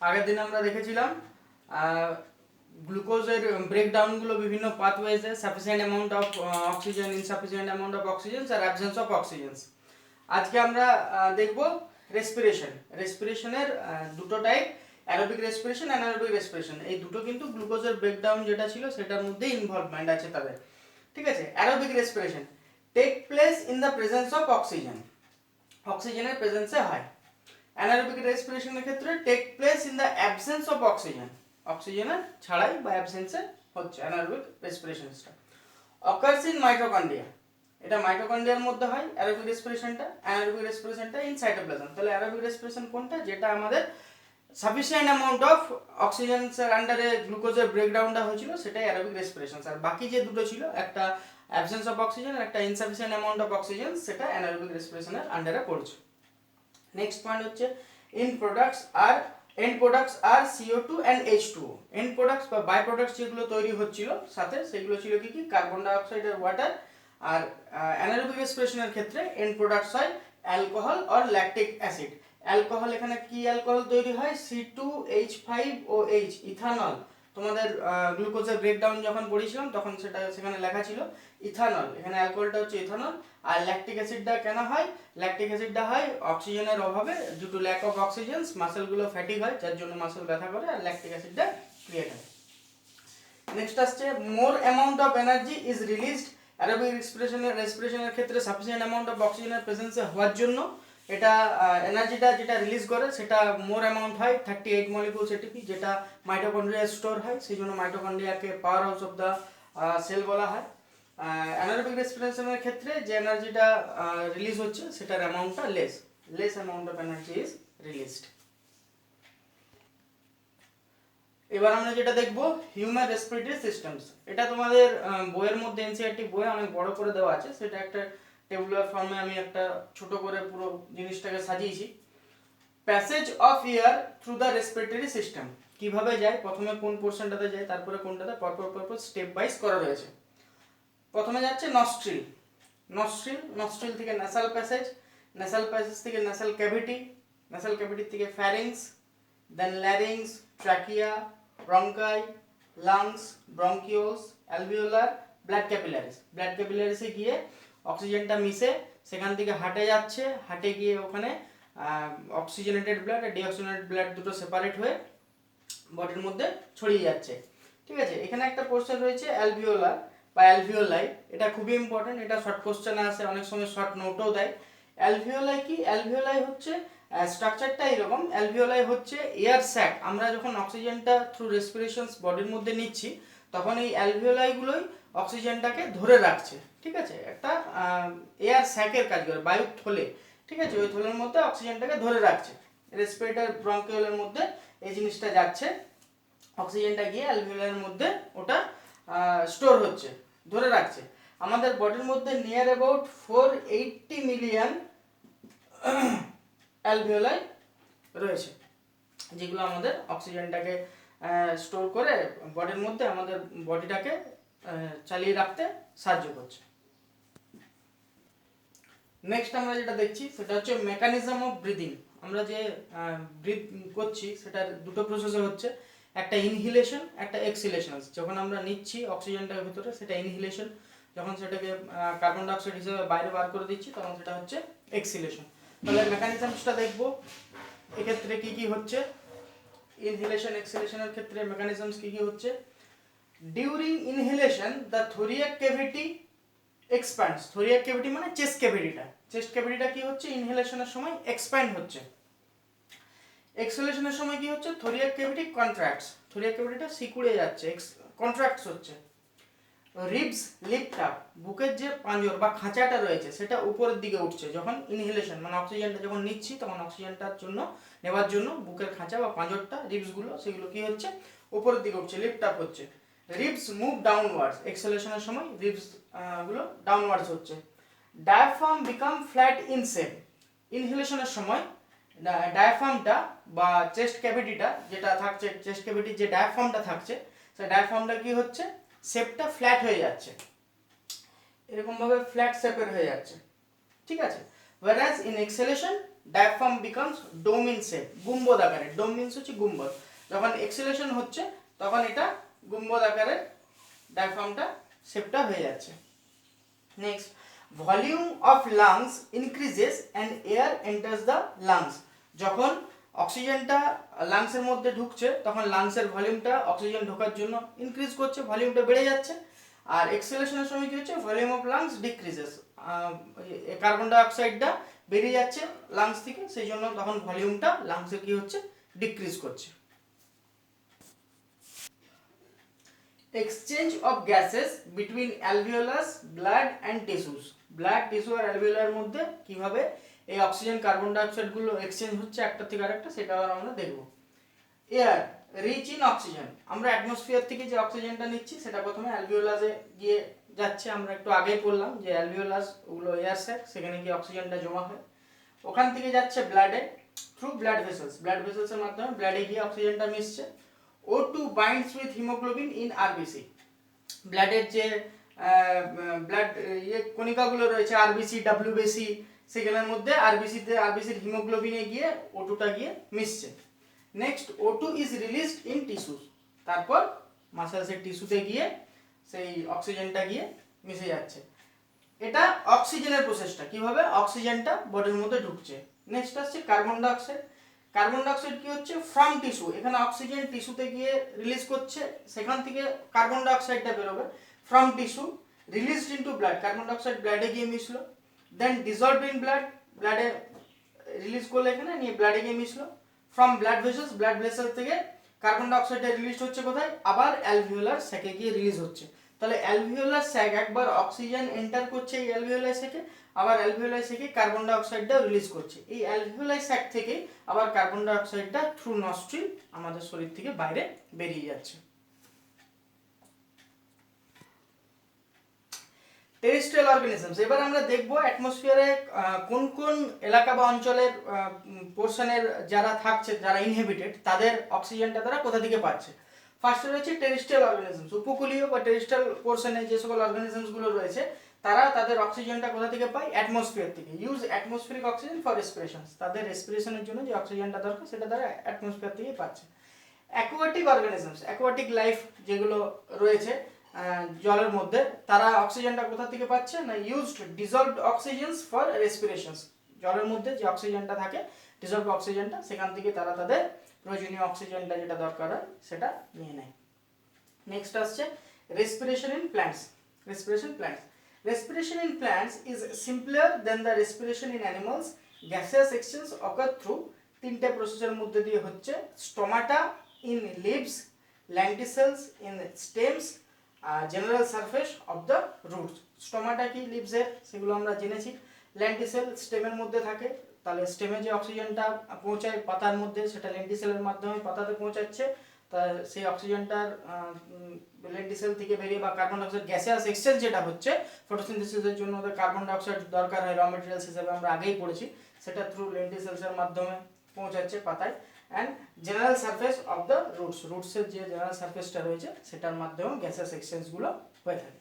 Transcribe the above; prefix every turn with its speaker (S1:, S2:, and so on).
S1: আগের দিন আমরা দেখেছিলাম গ্লুকোজের ব্রেকডাউনগুলো বিভিন্ন পাথওয়েজে, sufficient amount of oxygen, insufficient amount of oxygen আর অ্যাবসেন্স অফ অক্সিজেন। আজকে আমরা দেখব রেসপিরেশনের দুটো type, aerobic respiration, anaerobic respiration. এই দুটো কিন্তু গ্লুকোজের ব্রেকডাউন যেটা ছিল সেটার মধ্যে ইনভলভমেন্ট আছে তাদের। ঠিক আছে। Aerobic respiration take place in the presence of oxygen, অক্সিজেনের প্রেজেন্সে হয়। অ্যানারোবিক রেসপিরেশনের ক্ষেত্রে take place in the absence of oxygen, অক্সিজেনের ছাড়াই বা অ্যাবসেন্সে হচ্ছে অ্যানারোবিক রেসপিরেশনটা। অকার্স ইন মাইটোকন্ড্রিয়া, এটা মাইটোকন্ড্রিয়ার মধ্যে হয় অ্যারোবিক রেসপিরেশনটা। অ্যানারোবিক রেসপিরেশনটা ইন সাইটোপ্লাজম। তাহলে অ্যারোবিক রেসপিরেশন কোনটা? যেটা আমাদের সাফিসিয়েন্ট অ্যামাউন্ট অফ অক্সিজেন্সের আন্ডারে গ্লুকোজের ব্রেকডাউনটা হয়েছিল, সেটাই অ্যারোবিক রেসপিরেশন। আর বাকি যে দুটো ছিল, একটা অ্যাবসেন্স অফ অক্সিজেন আর একটা ইনসাফিসিয়েন্ট অ্যামাউন্ট অফ অক্সিজেন, সেটা অ্যানারোবিক রেসপিরেশনের আন্ডারে পড়ছে। নেক্সট পয়েন্ট হচ্ছে এন্ড প্রোডাক্টস আর CO2 and H2O। End products বা বাই প্রোডাক্টস যেগুলো তৈরি হচ্ছিল সাথে, সেগুলো ছিল কি কি? কার্বন ডাই অক্সাইড আর ওয়াটার। আর অ্যানারোবিক রেসপিরেশনের ক্ষেত্রে এন্ড প্রোডাক্টস হয় অ্যালকোহল আর ল্যাকটিক অ্যাসিড। অ্যালকোহল, এখানে কি অ্যালকোহল তৈরি হয়? C2H5OH, ethanol. তোমাদের গ্লুকোজের ব্রেকডাউন যখন পড়িয়েছিলাম তখন সেখানে লেখা ছিল ইথানল। এখানে অ্যালকোহলটা হচ্ছে ইথানল। আর ল্যাকটিক অ্যাসিডটা কেন হয়? ল্যাকটিক অ্যাসিডটা হয় অক্সিজেনের অভাবে, due to lack of oxygen মাসেলগুলো ফ্যাটিক হয়, যার জন্য মাসেল ব্যথা করে, আর ল্যাকটিক অ্যাসিডটা ক্রিয়েট হয়। নেক্সট আসছে more amount of energy is released. Aerobic রেসপিরেশনের ক্ষেত্রে সাফিসিয়েন্ট অ্যামাউন্ট অফ অক্সিজেনের প্রেজেন্সে হওয়ার জন্য এটা এনার্জিটা যেটা রিলিজ করে সেটা মোর অ্যামাউন্ট হয়, 38 মলিকুলস ATP, যেটা মাইটোকন্ড্রিয়ায় স্টোর হয়। সেই জন্য মাইটোকন্ড্রিয়াকে power house of the cell বলা হয়। অ্যানারোবিক রেসপিরেশনের ক্ষেত্রে যে এনার্জিটা রিলিজ হচ্ছে সেটার অ্যামাউন্টটা less amount of energy is released. এবার আমরা যেটা দেখব হিউম্যান রেসপিরেটরি সিস্টেমস। এটা তোমাদের বইয়ের মধ্যে এনসিইআরটি বইয়ে অনেক বড় করে দেওয়া আছে, সেটা একটা টেবুলার ফর্মে আমি একটা ছোট করে পুরো জিনিসটাকে সাজিয়েছি। Passage of air through the respiratory system, কিভাবে যায়, প্রথমে কোন পোরশনটাতে যায়, তারপরে কোনটাতে, পরপর স্টেপ ওয়াইজ করা রয়েছে। প্রথমে যাচ্ছে নস্ট্রিল থেকে ন্যাসাল প্যাসেজ থেকে ন্যাসাল ক্যাভিটি থেকে pharynx, then larynx, trachea, bronchi, lungs, bronchioles, alveolar, blood ক্যাপিলারিসে গিয়ে অক্সিজেনটা মিশে সেখান থেকে হার্টে যাচ্ছে, হার্টে গিয়ে ওখানে অক্সিজেনেটেড ব্লাড আর ডিঅক্সিজেনেটেড ব্লাড দুটো সেপারেট হয়ে বডির মধ্যে ছড়িয়ে যাচ্ছে। ঠিক আছে। এখানে একটা কোশ্চেন রয়েছে অ্যালভিওলার বা অ্যালভিওলাই, এটা খুবই ইম্পর্টেন্ট, এটা শর্ট কোশ্চেনে আসে, অনেক সময় শর্ট নোটও দেয়। অ্যালভিওলাই কি? অ্যালভিওলাই হচ্ছে স্ট্রাকচারটা এরকম। অ্যালভিওলাই হচ্ছে এয়ার স্যাক। আমরা যখন অক্সিজেনটা থ্রু রেসপিরেশনস বডির মধ্যে নিচ্ছি, তখন এই অ্যালভিওলাইগুলোই অক্সিজেনটাকে ধরে রাখছে। ঠিক আছে। একটা এয়ার স্যাকের কাজ করে, বায়ুর থলে। ঠিক আছে। ওই থলের মধ্যে অক্সিজেনটাকে ধরে রাখছে। রেসপিরেটর ব্রঙ্কিওলের মধ্যে এই জিনিসটা যাচ্ছে, অক্সিজেনটা গিয়ে অ্যালভিওলাইয়ের মধ্যে ওটা স্টোর হচ্ছে, ধরে রাখছে। আমাদের বডির মধ্যে নিয়ার অ্যাবাউট 480 মিলিয়ন অ্যালভিওলাই রয়েছে, যেগুলো আমাদের অক্সিজেনটাকে স্টোর করে বডির মধ্যে আমাদের বডিটাকে চালিয়ে রাখতে সাহায্য করছে। নেক্সট আমরা যেটা দেখছি সেটা হচ্ছে মেকানিজম অফ ব্রিদিং। আমরা যে ব্রিথ করছি সেটার দুটো প্রসেস হচ্ছে, একটা ইনহিলেশন, একটা এক্সিলেশন। যখন আমরা নিচ্ছি অক্সিজেনটার ভিতরে সেটা ইনহিলেশন, যখন সেটাকে কার্বন ডাইঅক্সাইড হিসেবে বাইরে বার করে দিচ্ছি তখন সেটা হচ্ছে এক্সিলেশন। তাহলে মেকানিজমসটা দেখবো এক্ষেত্রে কি কি হচ্ছে। ইনহিলেশন এক্সিলেশনের ক্ষেত্রে মেকানিজমস কি কি হচ্ছে। During inhalation the thoracic cavity expands. Thoracic cavity মানে চেস্ট ক্যাভিটিটা কি হচ্ছে? ইনহেলেশনের সময় এক্সপ্যান্ড হচ্ছে। এক্সহেলেশনের সময় কি হচ্ছে? থোরিয়াক ক্যাভিটি কন্ট্রাক্টস, থোরিয়াক ক্যাভিটিটা সিকুড়ে যাচ্ছে, কন্ট্রাক্টস হচ্ছে। রিবস লিফট আপ, বুকের যে পাঁজর বা খাঁচাটা রয়েছে সেটা উপরের দিকে উঠছে যখন ইনহেলেশন, মানে অক্সিজেনটা যখন নিচ্ছি তখন অক্সিজেনটার জন্য নেওয়ার জন্য বুকের খাঁচা বা পাঁজরটা, রিবসগুলো, সেগুলো কি হচ্ছে? উপরের দিকে উঠছে, লিফট আপ হচ্ছে। রিবস মুভ ডাউনওয়ার্ডস, এক্সহেলেশনের সময় রিবস গুলো ডাউনওয়ার্ডস হচ্ছে। Diaphragm become flat in shape, ইনহেলেশনের সময় ডায়াফ্রামটা বা চেস্ট ক্যাভিটিটা যেটা থাকছে, চেস্ট ক্যাভিটির যে ডায়াফ্রামটা থাকছে সেই ডায়াফ্রামটা কি হচ্ছে? শেপটা ফ্ল্যাট হয়ে যাচ্ছে, এরকম ভাবে ফ্ল্যাট শেপের হয়ে যাচ্ছে। ঠিক আছে। whereas in exhalation diaphragm becomes dome in shape, গুম্বদ আকারে। ডোম মিন্স হচ্ছে গুম্বদ। যখন এক্সেলেশন হচ্ছে তখন এটা গুম্বদ আকারে ডায়াফ্রামটা শেপটা হয়ে যাচ্ছে। Next, volume of lungs increases and air enters the lungs. যখন অক্সিজেনটা লাংসের মধ্যে ঢুকছে তখন লাংসের ভলিউমটা অক্সিজেন ঢোকার জন্য ইনক্রিজ করছে, ভলিউমটা বেড়ে যাচ্ছে। আর এক্সেলেশনের সময় কি হচ্ছে, volume of lungs decreases, carbon ডাই অক্সাইডটা বেরিয়ে যাচ্ছে লাংস থেকে, সেই জন্য তখন ভলিউমটা লাংসে কি হচ্ছে, ডিক্রিজ করছে। Exchange of gases between alveolus, blood and tissues. Blood, tissue আর অ্যালভিওলার মধ্যে কিভাবে এই অক্সিজেন কার্বন ডাই অক্সাইড গুলো এক্সচেঞ্জ হচ্ছে একটা থেকে আরেকটা, সেটা আবার আমরা দেখব। এয়ার রিচ ইন অক্সিজেন, আমরা অ্যাটমসফিয়ার থেকে যে অক্সিজেনটা নিচ্ছি সেটা প্রথমে অ্যালভিওলাসে গিয়ে যাচ্ছে। আমরা একটু আগেই পড়লাম যে অ্যালভিওলাস ওগুলো এয়ার স্যাক, সেখানে গিয়ে অক্সিজেনটা জমা হয়। ওখান থেকে যাচ্ছে ব্লাডে থ্রু ব্লাড ভেসেলস, ব্লাড ভেসেলসের মাধ্যমে ব্লাডে গিয়ে অক্সিজেনটা মিশছে। O2 binds with hemoglobin in RBC, ব্লাডের যে ব্লাড কণিকাগুলো রয়েছে আরবিসি, ডব্লিউবিসি, সেগুলোর মধ্যে আরবিসির হিমোগ্লোবিনে গিয়ে O2 টা গিয়ে মিশছে। Next, O2 is released in tissues, তারপর মাসেলসের টিস্যুতে গিয়ে সেই অক্সিজেনটা গিয়ে মিশে যাচ্ছে। এটা অক্সিজেনের প্রসেসটা, কিভাবে অক্সিজেনটা বডির মধ্যে ঢুকছে। নেক্সট আসছে carbon die oxide. Carbon die oxide কি হচ্ছে, ফ্রম টিস্যু, এখানে অক্সিজেন টিস্যুতে গিয়ে রিলিজ করছে, সেখান থেকে কার্বন ডাই অক্সাইডটা বেরোবে। From tissue released into blood, carbon die oxide ব্লাডে গিয়ে মিশলো। দেন ডিজলভড ইন ব্লাড, ব্লাডে রিলিজ করলো, এখানে নিয়ে ব্লাডে গিয়ে মিশলো। From blood vessels, blood vessel থেকে কার্বন ডাই অক্সাইডটা রিলিজ হচ্ছে কোথায়, আবার অ্যালভিওলার স্যাকে গিয়ে রিলিজ হচ্ছে। তাহলে অ্যালভিওলার স্যাক একবার অক্সিজেন এন্টার করছে এই অ্যালভিওলার স্যাকে, আবার অ্যালভিওলার স্যাকে কার্বন ডাই অক্সাইডটা রিলিজ করছে। এই অ্যালভিওলার স্যাক থেকে আবার কার্বন ডাই অক্সাইডটা থ্রু নস্ট্রিল আমাদের শরীর থেকে বাইরে বেরিয়ে যাচ্ছে। টেরেস্ট্রিয়াল অর্গানিজমস, এবার আমরা দেখব অ্যাটমসফিয়ারে কোন কোন এলাকা বা অঞ্চলের পোর্শনের যারা থাকছে, যারা ইনহেবিটেড, তাদের অক্সিজেনটা তারা কোথা থেকে পাচ্ছে। ফার্স্টে রয়েছে টেরেস্ট্রিয়াল অর্গানিজমস, উপকূলীয় বা টেরেস্ট্রিয়াল পোর্শনে যে সকল অর্গানিজমস গুলো রয়েছে তারা তাদের অক্সিজেনটা কোথা থেকে পায়, অ্যাটমসফিয়ার থেকে। Use atmospheric oxygen for respiration, তাদের রেসপিরেশনের জন্য যে অক্সিজেনটা দরকার সেটা তারা অ্যাটমসফিয়ার থেকে পাচ্ছে। অ্যাকোয়াটিক অর্গানিজমস, অ্যাকোয়াটিক লাইফ যেগুলো রয়েছে জলের মধ্যে, তারা অক্সিজেনটা কোথা থেকে পাচ্ছে না, ইউজড ডিজলভড অক্সিজেনস ফর রেসপিরেশনস, জলের মধ্যে যে অক্সিজেনটা থাকে ডিজলভড অক্সিজেনটা, সেখান থেকে তারা তাদের প্রয়োজনীয় অক্সিজেনটা যেটা দরকার হয় সেটা নিয়ে নেয়। নেক্সট আসছে respiration in plants. Respiration in plants is simpler than the respiration in animals. Gaseous exchange occur through তিনটে প্রসেসের মধ্যে দিয়ে হচ্ছে, stomata in leaves, lenticels in stems, general surface of the roots. Stomata কি লিভসের, সেগুলো আমরা জেনেছি। ল্যান্টিসেল স্টেমের মধ্যে থাকে, তাহলে স্টেমে যে অক্সিজেনটা পৌঁছায় পাতার মধ্যে সেটা ল্যান্টিসেলের মাধ্যমে পাতাতে পৌঁছাচ্ছে। তা সেই অক্সিজেনটার ল্যান্টিসেল থেকে বেরিয়ে বা carbon die oxide gaseous exchange যেটা হচ্ছে ফটোসিনথেসিসের জন্য ওদের কার্বন ডাই অক্সাইড দরকার হয় র ম্যাটেরিয়ালস হিসেবে, আমরা আগেই পড়েছি, সেটা থ্রু ল্যান্টিসেলসের মাধ্যমে পৌঁছাচ্ছে পাতায়। And general surface of the রুটসের যে জেনারেল সারফেসটা রয়েছে সেটার মাধ্যমে গ্যাসিয়াস এক্সচেঞ্জগুলো হয়ে থাকে।